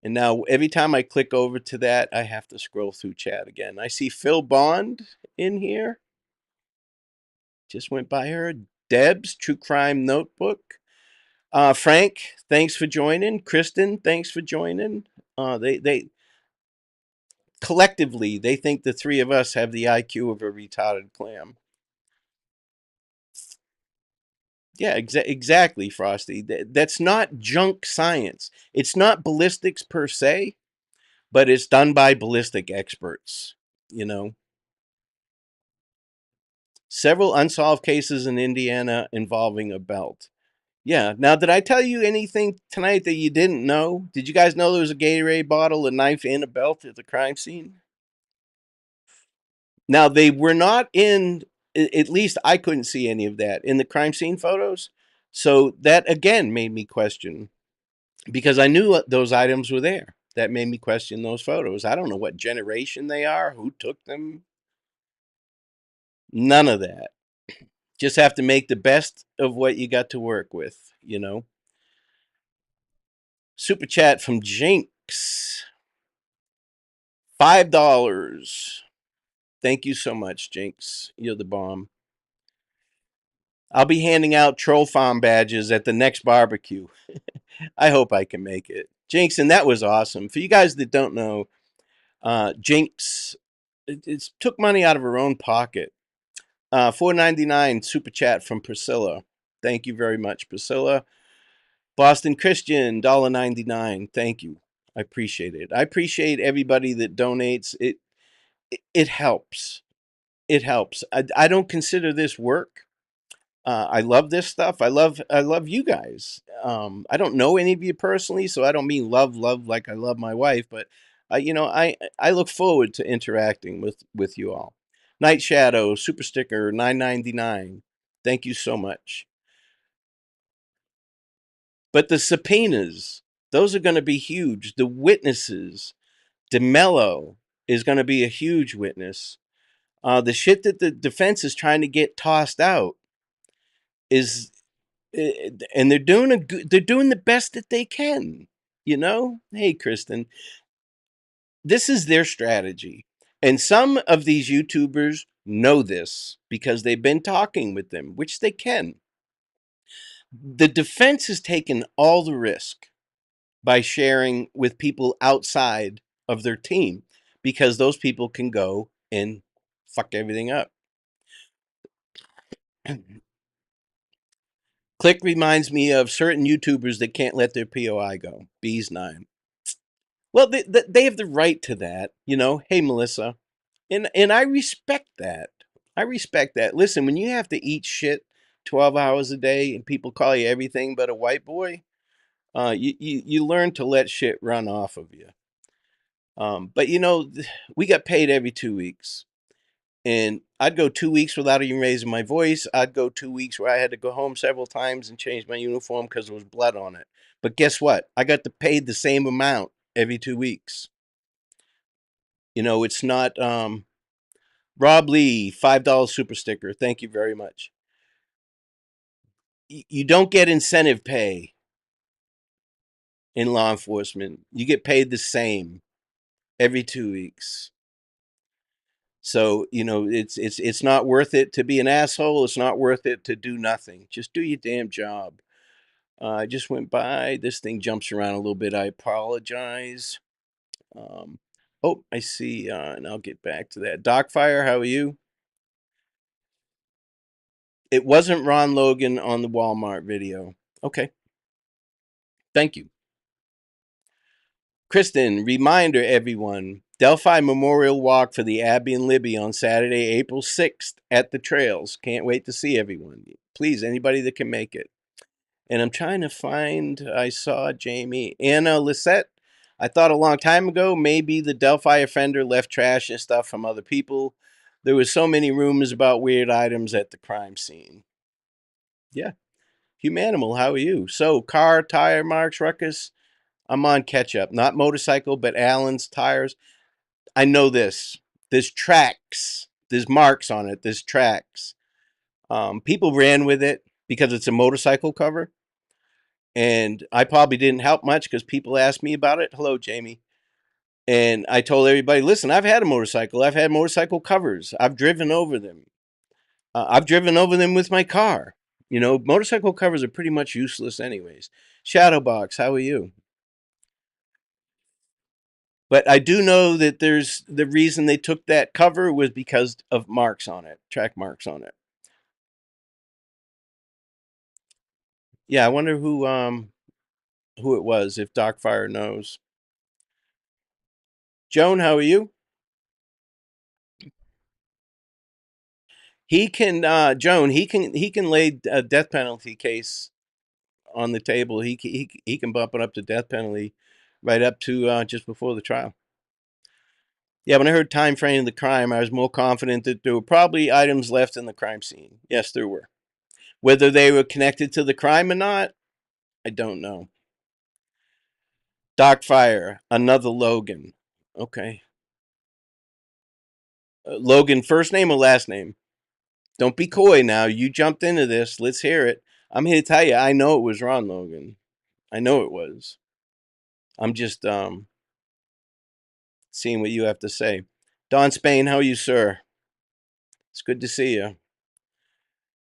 And now every time I click over to that, I have to scroll through chat again. I see Phil Bond in here. Just went by her. Deb's True Crime Notebook. Frank, thanks for joining. Kristen, thanks for joining. They collectively, they think the three of us have the IQ of a retarded clam. Yeah, exactly, Frosty. That's not junk science. It's not ballistics per se, but it's done by ballistic experts. you know. Several unsolved cases in Indiana involving a belt. Yeah. Now, did I tell you anything tonight that you didn't know? Did you guys know there was a Gatorade bottle, a knife, and a belt at the crime scene? Now, they were not in, at least I couldn't see any of that in the crime scene photos. So that again made me question because I knew those items were there. That made me question those photos. I don't know what generation they are, who took them, none of that. Just have to make the best of what you got to work with, you know. Super chat from Jinx. $5. Thank you so much, Jinx. You're the bomb. I'll be handing out troll farm badges at the next barbecue. I hope I can make it. Jinx, and that was awesome. For you guys that don't know, Jinx it took money out of her own pocket. $4.99 super chat from Priscilla. Thank you very much, Priscilla. Boston Christian, $1.99. Thank you. I appreciate it. I appreciate everybody that donates. It helps. It helps. I don't consider this work. I love this stuff. I love you guys. I don't know any of you personally, so I don't mean love like I love my wife, but I look forward to interacting with you all. Night Shadow super sticker $9.99. Thank you so much. But the subpoenas, those are going to be huge. The witnesses, DeMello is going to be a huge witness. The shit that the defense is trying to get tossed out is, and they're doing the best that they can. You know, hey Kristen, this is their strategy, and some of these YouTubers know this because they've been talking with them, which they can. The defense has taken all the risk by sharing with people outside of their team because those people can go and fuck everything up. Click reminds me of certain YouTubers that can't let their POI go. Bees 9. Well, they have the right to that, you know. Hey, Melissa, and I respect that. I respect that. Listen, when you have to eat shit 12 hours a day and people call you everything but a white boy, you learn to let shit run off of you. But we got paid every 2 weeks. And I'd go 2 weeks without even raising my voice. I'd go 2 weeks where I had to go home several times and change my uniform because there was blood on it. But guess what? I got paid the same amount every 2 weeks. It's not Rob Lee, $5 super sticker. Thank you very much. You don't get incentive pay in law enforcement. You get paid the same every 2 weeks. So, it's not worth it to be an asshole. It's not worth it to do nothing. Just do your damn job. I just went by. This thing jumps around a little bit. I apologize. Oh, I see. And I'll get back to that. Docfire, how are you? It wasn't Ron Logan on the Walmart video. Okay. Thank you. Kristen, reminder everyone. Delphi Memorial Walk for the Abby and Libby on Saturday, April 6th at the trails. Can't wait to see everyone. Please, anybody that can make it. And I'm trying to find, I saw Jamie. Anna Lisette, I thought a long time ago, maybe the Delphi offender left trash and stuff from other people. There was so many rumors about weird items at the crime scene. Yeah. Humanimal, how are you? So, car, tire marks, ruckus. I'm on catch up. Not motorcycle, but Allen's tires. I know this. There's tracks. There's marks on it. There's tracks. People ran with it because it's a motorcycle cover. And I probably didn't help much because people asked me about it. Hello, Jamie. And I told everybody, listen, I've had a motorcycle. I've had motorcycle covers. I've driven over them. I've driven over them with my car. Motorcycle covers are pretty much useless anyways. Shadowbox, how are you? But I do know that there's the reason they took that cover was because of marks on it, track marks on it. Yeah, I wonder who it was, if Docfire knows. Joan, how are you? He can, Joan. He can lay a death penalty case on the table. He can bump it up to death penalty, right up to just before the trial. Yeah, when I heard time frame of the crime, I was more confident that there were probably items left in the crime scene. Yes, there were. Whether they were connected to the crime or not, I don't know. Darkfire, another Logan. Okay. Logan, first name or last name? Don't be coy now. You jumped into this. Let's hear it. I'm here to tell you, I know it was Ron Logan. I know it was. I'm just seeing what you have to say. Don Spain, how are you, sir? It's good to see you.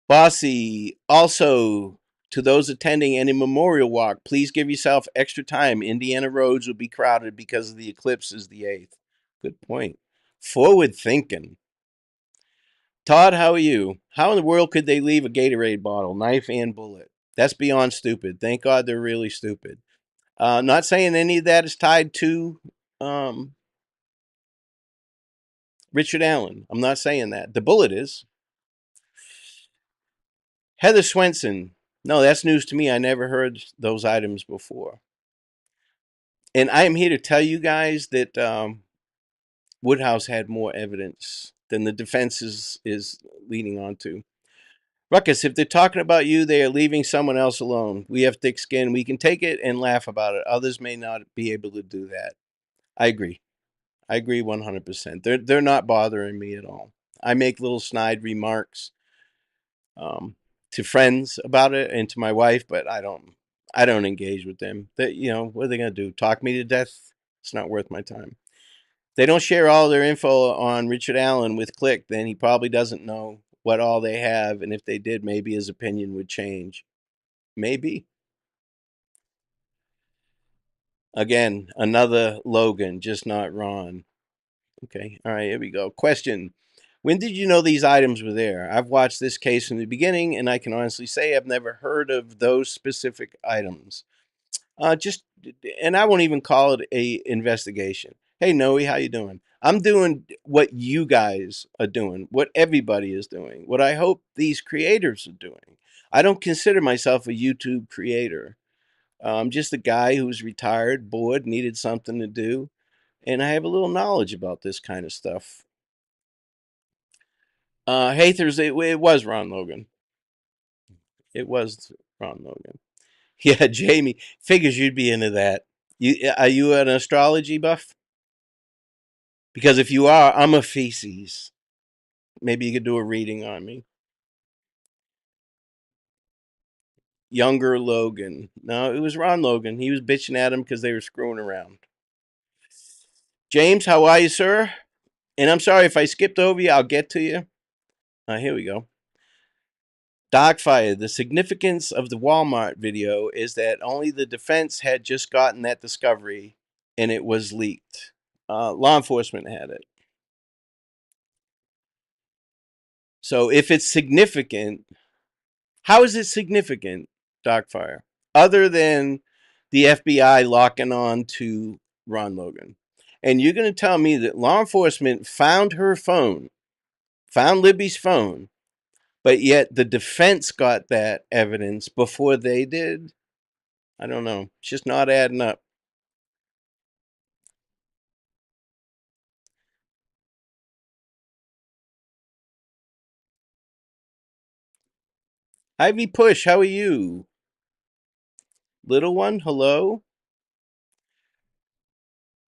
Bossy, also to those attending any memorial walk, please give yourself extra time. Indiana roads will be crowded because of the eclipse is the 8th. Good point. Forward thinking. Todd, how are you? How in the world could they leave a Gatorade bottle, knife and bullet? That's beyond stupid. Thank God they're really stupid. Not saying any of that is tied to um, Richard Allen. I'm not saying that. The bullet is. Heather Swenson. No, that's news to me. I never heard those items before. And I am here to tell you guys that Woodhouse had more evidence than the defense is leading on to. Ruckus, if they're talking about you, they are leaving someone else alone. We have thick skin. We can take it and laugh about it. Others may not be able to do that. I agree. I agree 100%. They're not bothering me at all. I make little snide remarks to friends about it and to my wife, but I don't engage with them. That what are they gonna do? Talk me to death? It's not worth my time. They don't share all their info on Richard Allen with Click, then he probably doesn't know what all they have, and if they did, maybe his opinion would change. Maybe. Again, another Logan, just not Ron. Okay, all right, here we go. Question. When did you know these items were there? I've watched this case from the beginning, and I can honestly say I've never heard of those specific items. Just, and I won't even call it a investigation. Hey, Noe, how you doing? I'm doing what you guys are doing, what everybody is doing, what I hope these creators are doing. I don't consider myself a YouTube creator. I'm just a guy who's retired, bored, needed something to do, and I have a little knowledge about this kind of stuff. Hathers, it was Ron Logan. It was Ron Logan. Yeah, Jamie, figures you'd be into that. Are you an astrology buff? Because if you are, I'm a feces. Maybe you could do a reading on me. Younger Logan. No, it was Ron Logan. He was bitching at him because they were screwing around. James, how are you, sir? And I'm sorry if I skipped over you. I'll get to you. Here we go. Dogfire. The significance of the Walmart video is that only the defense had just gotten that discovery and it was leaked. Law enforcement had it. So if it's significant, how is it significant, Dogfire? Other than the FBI locking on to Ron Logan. And you're going to tell me that law enforcement found her phone, found Libby's phone, but yet the defense got that evidence before they did? I don't know. It's just not adding up. Ivy Push, how are you? Little one, hello.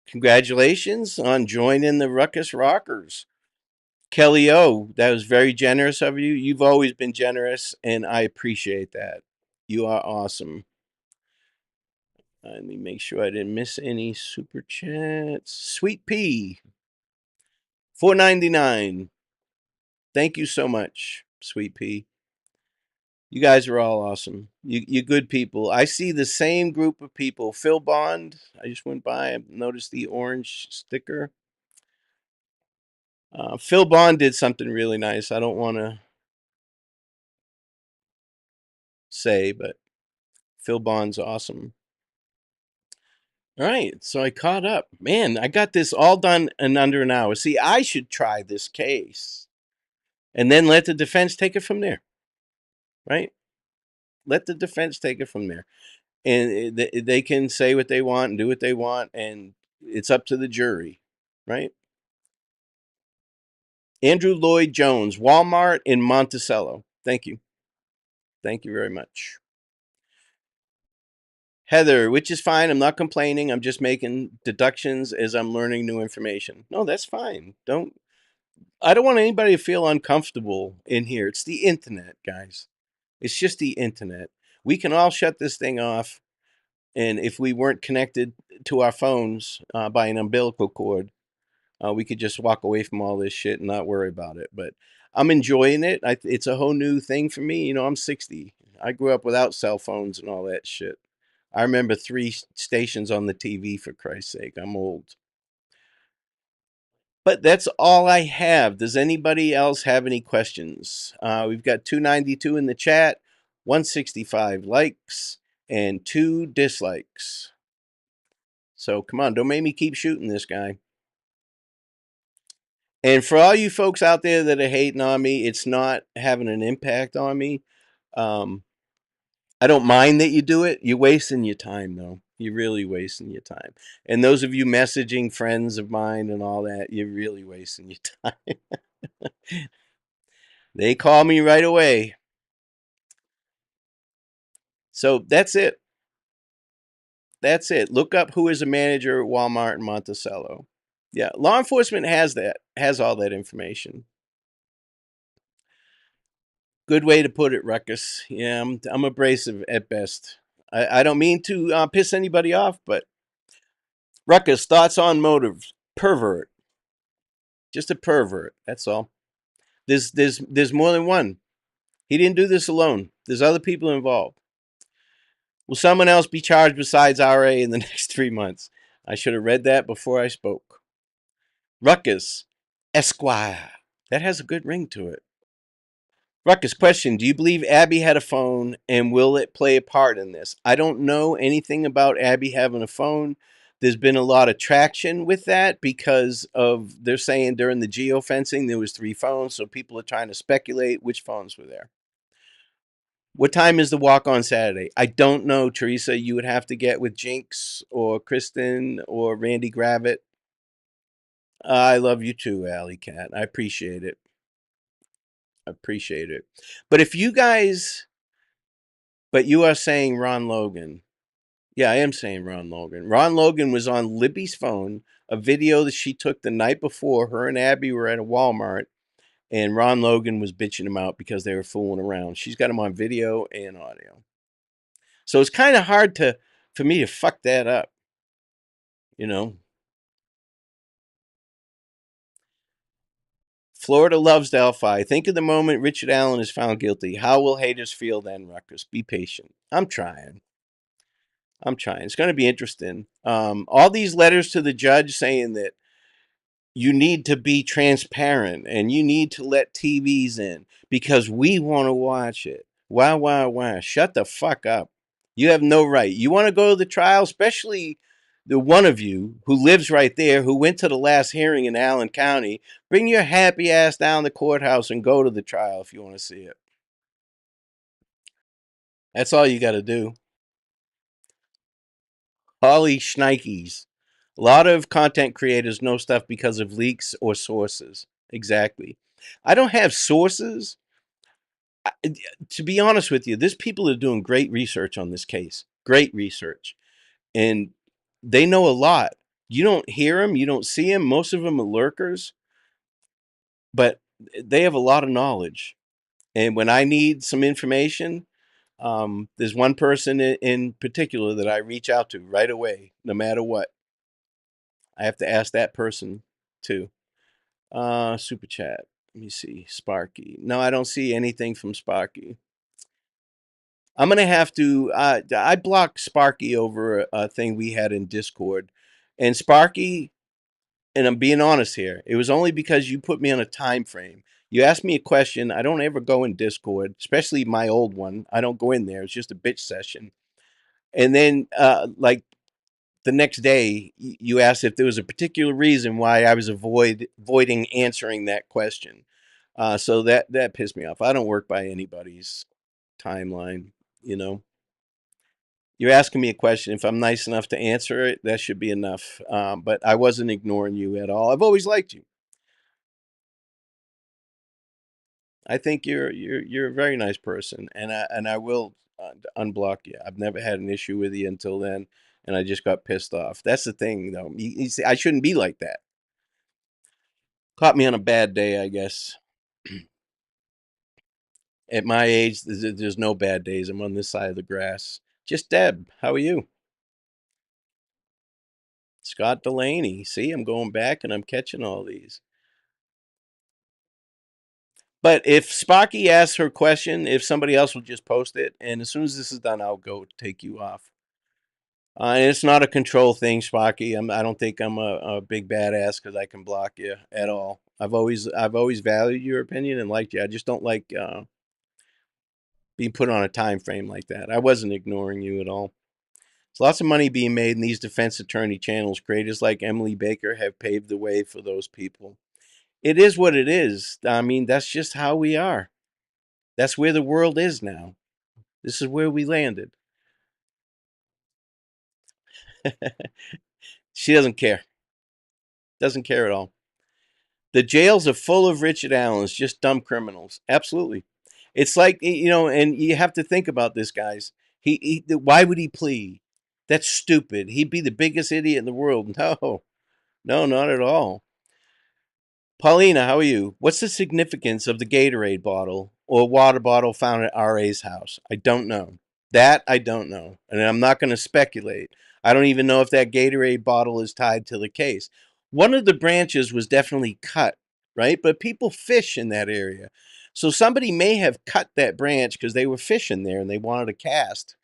Congratulations on joining the Ruckus Rockers. Kelly O, that was very generous of you. You've always been generous, and I appreciate that. You are awesome. Let me make sure I didn't miss any super chats. Sweet Pea, 4.99. Thank you so much, Sweet Pea. You guys are all awesome. You good people. I see the same group of people. Phil Bond, I just went by and noticed the orange sticker. Phil Bond did something really nice. I don't want to say, but Phil Bond's awesome. All right, so I caught up. Man, I got this all done in under an hour. See, I should try this case. and then let the defense take it from there, right? Let the defense take it from there, and they can say what they want and do what they want, and it's up to the jury, right? Andrew Lloyd Jones, Walmart in Monticello. Thank you. Thank you very much. Heather, which is fine. I'm not complaining. I'm just making deductions as I'm learning new information. No, that's fine. I don't want anybody to feel uncomfortable in here. It's the internet, guys. It's just the internet. We can all shut this thing off. And if we weren't connected to our phones by an umbilical cord, we could just walk away from all this shit and not worry about it. But I'm enjoying it. It's a whole new thing for me. I'm 60. I grew up without cell phones and all that shit. I remember 3 stations on the TV, for Christ's sake. I'm old. But that's all I have. Does anybody else have any questions? We've got 292 in the chat, 165 likes, and 2 dislikes. So come on, don't make me keep shooting this guy. And for all you folks out there that are hating on me, it's not having an impact on me. I don't mind that you do it. You're wasting your time, though. You're really wasting your time. And those of you messaging friends of mine and all that, you're really wasting your time. They call me right away. So that's it. That's it. Look up who is a manager at Walmart in Monticello. Yeah, law enforcement has all that information. Good way to put it, Ruckus. Yeah, I'm abrasive at best. I don't mean to piss anybody off, but Ruckus, thoughts on motives? Pervert. Just a pervert. That's all. There's more than one. He didn't do this alone. There's other people involved. Will someone else be charged besides RA in the next 3 months? I should have read that before I spoke. Ruckus, Esquire. That has a good ring to it. Ruckus, question. Do you believe Abby had a phone, and will it play a part in this? I don't know anything about Abby having a phone. There's been a lot of traction with that because they're saying during the geofencing there was 3 phones, so people are trying to speculate which phones were there. What time is the walk on Saturday? I don't know, Teresa. You would have to get with Jinx or Kristen or Randy Gravett. I love you too, Alley Cat. I appreciate it. But if you guys, but you are saying Ron Logan. Yeah, I am saying Ron Logan. Ron Logan was on Libby's phone, a video that she took the night before. Her and Abby were at a Walmart, and Ron Logan was bitching him out because they were fooling around. She's got him on video and audio. So it's kind of hard for me to fuck that up, you know. Florida loves Delphi. Think of the moment Richard Allen is found guilty. How will haters feel then, Ruckus? Be patient. I'm trying. It's going to be interesting. All these letters to the judge saying that you need to be transparent and you need to let TVs in because we want to watch it. Why? Shut the fuck up. You have no right. You want to go to the trial, especially the one of you who lives right there, who went to the last hearing in Allen County. Bring your happy ass down the courthouse and go to the trial if you want to see it. That's all you got to do. Holly Schneikes. A lot of content creators know stuff because of leaks or sources. Exactly. I don't have sources. To be honest with you, there's people that are doing great research on this case. Great research. And they know a lot. You don't hear them. You don't see them. Most of them are lurkers. But they have a lot of knowledge. And when I need some information, there's one person in particular that I reach out to right away, no matter what. I have to ask that person too. Super chat. Let me see. Sparky. No, I don't see anything from Sparky. I'm gonna have to. I blocked Sparky over a thing we had in Discord, and Sparky. And I'm being honest here. It was only because you put me on a time frame. You asked me a question. I don't ever go in Discord, especially my old one. I don't go in there. It's just a bitch session. And then, like the next day, you asked if there was a particular reason why I was avoiding answering that question. So that pissed me off. I don't work by anybody's timeline. You know, you're asking me a question. If I'm nice enough to answer it, that should be enough. But I wasn't ignoring you at all. I've always liked you. I think you're a very nice person, and I will unblock you. I've never had an issue with you until then, and I just got pissed off. That's the thing, though. You see, I shouldn't be like that. Caught me on a bad day, I guess. At my age, there's no bad days. I'm on this side of the grass. Just Deb. How are you? Scott Delaney. See, I'm going back and I'm catching all these. But if Sparky asks her question, if somebody else will just post it, and as soon as this is done, I'll go take you off. And it's not a control thing, Sparky. I don't think I'm a big badass because I can block you at all. I've always valued your opinion and liked you. I just don't like being put on a time frame like that. I wasn't ignoring you at all. There's lots of money being made in these defense attorney channels. Creators like Emily Baker have paved the way for those people. It is what it is. I mean, that's just how we are. That's where the world is now. This is where we landed. She doesn't care. Doesn't care at all. The jails are full of Richard Allens, just dumb criminals. Absolutely. It's like, and you have to think about this, guys. Why would he plea? That's stupid. He'd be the biggest idiot in the world. No, no, not at all. Paulina, how are you? What's the significance of the Gatorade bottle or water bottle found at RA's house? I don't know. That I don't know. And I'm not going to speculate. I don't even know if that Gatorade bottle is tied to the case. One of the branches was definitely cut, right? But people fish in that area. So somebody may have cut that branch because they were fishing there and they wanted to cast.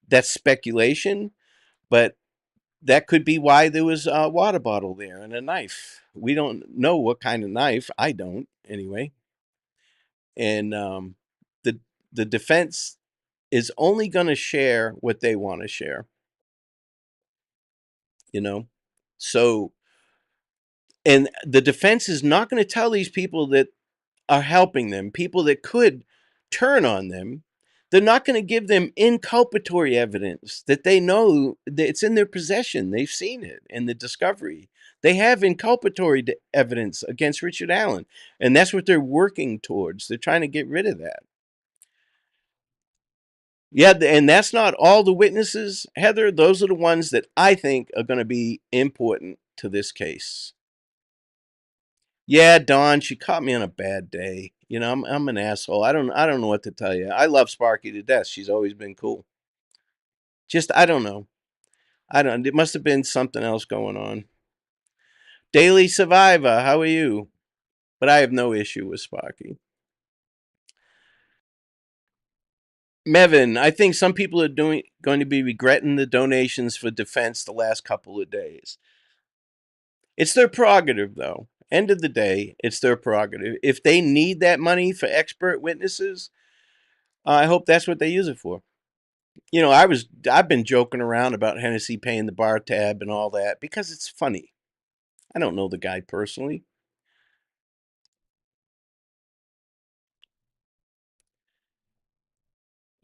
That's speculation, but that could be why there was a water bottle there and a knife. We don't know what kind of knife. I don't, anyway. And the the defense is only going to share what they want to share. You know, so and the defense is not going to tell these people that are helping them, people that could turn on them. They're not going to give them inculpatory evidence that they know that it's in their possession. They've seen it in the discovery. They have inculpatory evidence against Richard Allen, and that's what they're working towards. They're trying to get rid of that. Yeah, and that's not all the witnesses, Heather. Those are the ones that I think are going to be important to this case. Yeah, Dawn, she caught me on a bad day. I'm an asshole. I don't know what to tell you. I love Sparky to death. She's always been cool. Just I don't know. I don't. It must have been something else going on. Daily Survivor, how are you? But I have no issue with Sparky. Mevin, I think some people are going to be regretting the donations for defense the last couple of days. It's their prerogative, though. End of the day, it's their prerogative. If they need that money for expert witnesses, I hope that's what they use it for. I've been joking around about Hennessy paying the bar tab and all that because it's funny. I don't know the guy personally.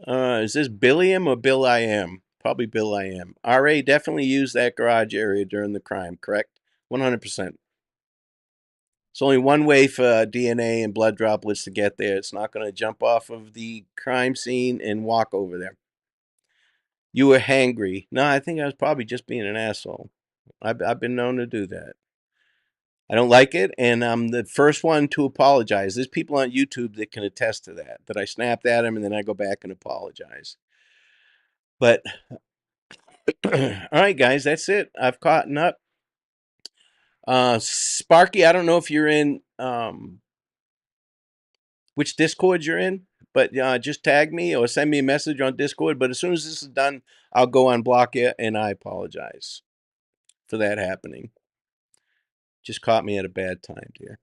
Is this Billiam or Bill I am? Probably Bill I am. RA definitely used that garage area during the crime, correct? 100%. It's only one way for DNA and blood droplets to get there. It's not going to jump off of the crime scene and walk over there. You were hangry. No, I think I was probably just being an asshole. I've been known to do that. I don't like it, and I'm the first one to apologize. There's people on YouTube that can attest to that I snapped at him and then I go back and apologize. But, all right, guys, that's it. I've caught up. Sparky, I don't know if you're in which Discord you're in, but just tag me or send me a message on Discord. But as soon as this is done, I'll go unblock you, and I apologize for that happening. Just caught me at a bad time, dear.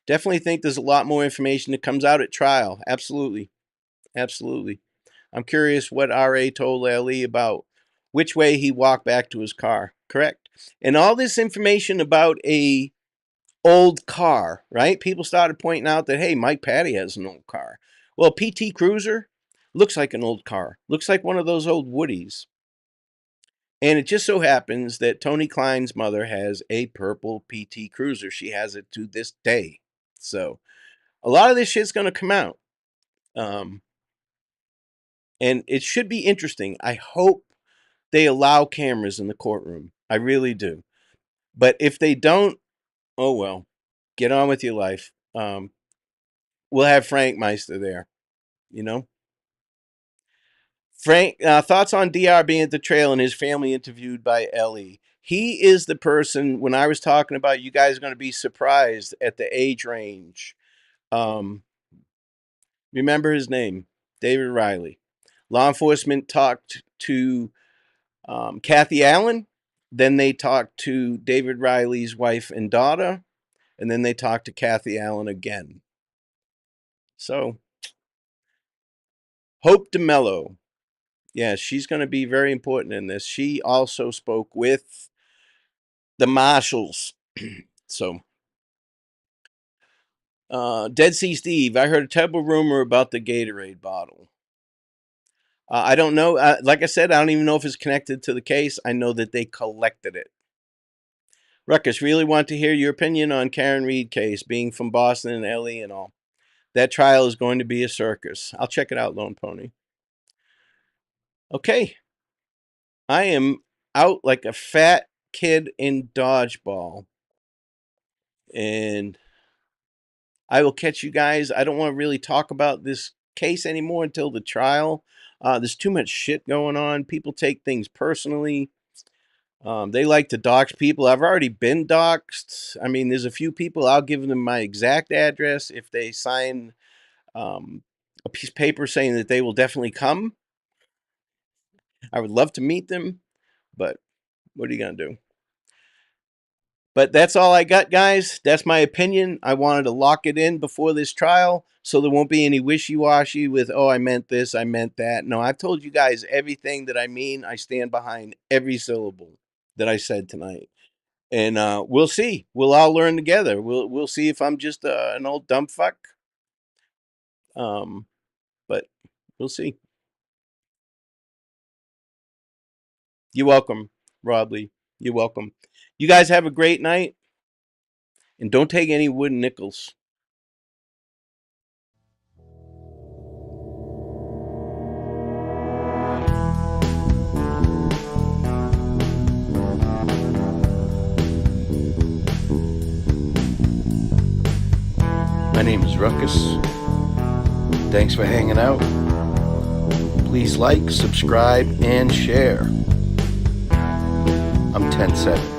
Definitely think there's a lot more information that comes out at trial. Absolutely. Absolutely. I'm curious what RA told LE about which way he walked back to his car. Correct. And all this information about a old car, right? People started pointing out that, hey, Mike Patty has an old car. Well, PT Cruiser looks like an old car. Looks like one of those old Woodies. And it just so happens that Tony Klein's mother has a purple PT Cruiser. She has it to this day. So a lot of this shit's going to come out. And it should be interesting. I hope they allow cameras in the courtroom. I really do. But if they don't, oh well, get on with your life. We'll have Frank Meister there, you know. Frank, thoughts on DR being at the trail and his family interviewed by Ellie. He is the person, when I was talking about you guys are going to be surprised at the age range. Remember his name, David Riley. Law enforcement talked to Kathy Allen. Then they talked to David Riley's wife and daughter. And then they talked to Kathy Allen again. So, Hope DeMello. Yeah, she's going to be very important in this. She also spoke with the marshals. So, Dead Sea Steve, I heard a terrible rumor about the Gatorade bottle. I don't know. Like I said, I don't even know if it's connected to the case. I know that they collected it. Ruckus, really want to hear your opinion on Karen Reed case, being from Boston and Ellie and all. That trial is going to be a circus. I'll check it out, Lone Pony. Okay. I am out like a fat kid in dodgeball. And I will catch you guys. I don't want to really talk about this case anymore until the trial. There's too much shit going on. People take things personally. They like to dox people. I've already been doxed. I mean, there's a few people, I'll give them my exact address if they sign a piece of paper saying that they will definitely come. I would love to meet them, but what are you going to do? But that's all I got, guys. That's my opinion. I wanted to lock it in before this trial so there won't be any wishy-washy with, oh, I meant this, I meant that. No, I've told you guys everything that I mean. I stand behind every syllable that I said tonight. And we'll see. We'll all learn together. We'll see if I'm just an old dumb fuck. But we'll see. You're welcome, Rob Lee. You're welcome. You guys have a great night. And don't take any wooden nickels. My name is Ruckus. Thanks for hanging out. Please like, subscribe, and share. I'm 10-7.